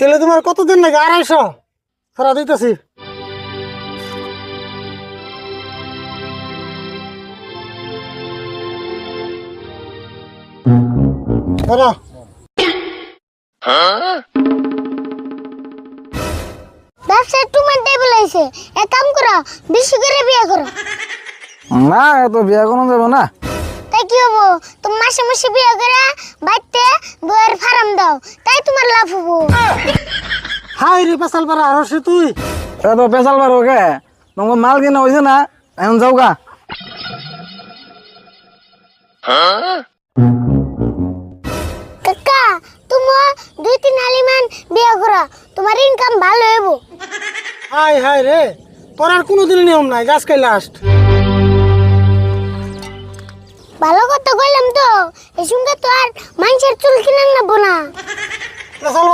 তাহলে তোমার কতদিন লাগে? 250 সারা দিতেছি। ধরো। ব্যবসায় তোমার টেবিল আছে, এক কাম করো, বেশি করে বিয়ে করো। না এত বিয়া কোনো যাবো না। তাই কি হবো? তুমি মাসে মাসে বিয়ে করে বাড়িতে বইয়ের ফার্ম দাও, তাই তোমার লাভ হবো। হাই রে পেশাল পারা হরছি তুই। এত পেশাল বার ওকে তোমাকে মাল কিনা হয়েছে না, এখন যাও গা। কাকা তুমি 2-3 হালিমান বিয়ে করো, তোমার ইনকাম ভালো হবো। হাই হাই রে, তোর আর কোনোদিন নিয়ম নাই, আজকে লাস্ট। ভালো কথা কইলাম তো, এই সঙ্গে তো আর মানুষের চুল কিনে নেবো না। পেশাল